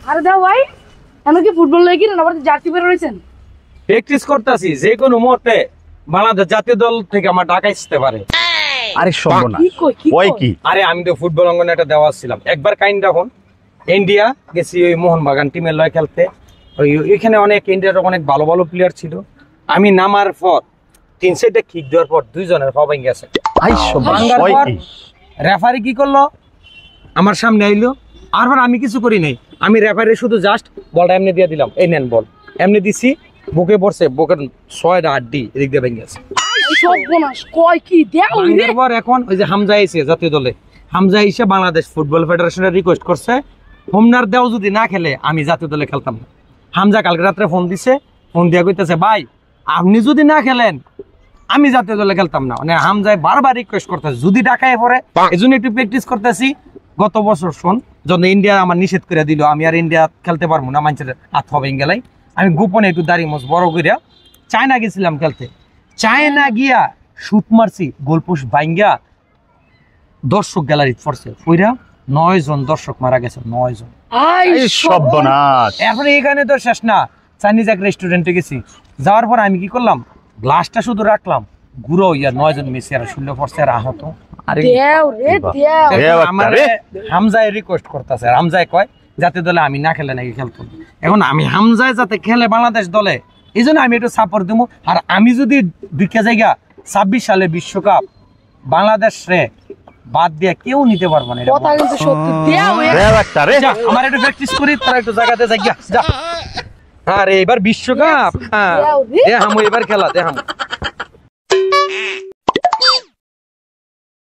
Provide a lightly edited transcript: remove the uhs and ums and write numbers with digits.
আরে দাও ভাই, এমন কি ফুটবল লাগি না আবার জার্সি পরে রয়েছেন? প্র্যাকটিস করতেছি, যে কোনো মুহূর্তে বাংলাদেশ জাতীয় দল থেকে আমার ঢাকা আসতে পারে। আরে সর্বনাশ, ওই কি? আরে আমি তো ফুটবল অঙ্গনে একটা দেওয়া ছিলাম একবার, কাইন্ড এখন ইন্ডিয়া গেছি ওই মোহনবাগান টিমের লয় খেলতে। ওইখানে অনেক ইন্ডিয়ার অনেক ভালো ভালো প্লেয়ার ছিল। আমি নামার পর 3 সাইডে কিক দেওয়ার পর 2 জনের পা ভেঙে গেছে। রেফারি কি করলো, আমার সামনে আইলো, আর আমি কিছু করি নাই। আমি রেফারি শুধু জাস্ট বলটা এমনি দিয়ে দিলাম, এই নেন বল, এমনি দিছি, বুকে পড়ছে, বুকের 6টা হাড্ডি এদিক দিয়ে ভেঙে গেছে। এখন ওই যে হামজা এসে জাতীয় দলে, হামজা এসে বাংলাদেশ ফুটবল ফেডারেশনের রিকোয়েস্ট করছে হোমনার দেও যদি না খেলে আমি জাতীয় দলে খেলতাম না। হামজা কালকে রাত্রে ফোন দিছে, ফোন দিয়া কইতেছে ভাই আপনি যদি না খেলেন আমি জাতীয় দলে খেলতাম না। মানে হামজায় বারবার রিকোয়েস্ট করতেছে যদি ঢাকায় পড়ে, এই জন্য একটু প্র্যাকটিস করতেছি। গত বছর শোন যখন ইন্ডিয়া আমার নিষেধ করে দিল, আমি আর ইন্ডিয়া খেলতে পারবো না, মানুষের হাত হবে গেলাই, আমি গোপনে একটু দাড়ি মোছ বড় করিয়া চায়না গেছিলাম খেলতে। চায়না গিয়া শুট মারছি, গোলপোস্ট ভাঙ্গা দর্শক গ্যালারি পড়ছে, ওইরা 9 জন দর্শক মারা গেছে, 9 জন। এখন এখানে তো শেষ না, চাইনিজ এক রেস্টুরেন্টে গেছি, যাওয়ার পর আমি কি করলাম, গ্লাসটা শুধু রাখলাম, গুঁড়ো ইয়া 9 জন মেসি আর শূন্য পড়ছে আর আহত। হামজায় রিকোয়েস্ট করতেছে, হামজায় কয় জাতীয় দলে আমি না খেলে নাকি খেলতো। এখন আমি হামজায় যাতে খেলে বাংলাদেশ দলে, এই জন্য আমি একটু সাপোর্ট দেবো। আর আমি যদি ঢুকে জায়গা 26 সালে বিশ্বকাপ বাংলাদেশ রে বাদ দিয়ে কেউ নিতে পারবো না। আমার একটু প্র্যাকটিস করি, তারা একটু জায়গাতে যাই যা। আরে এবার বিশ্বকাপ, হ্যাঁ এবার খেলা দেখাম।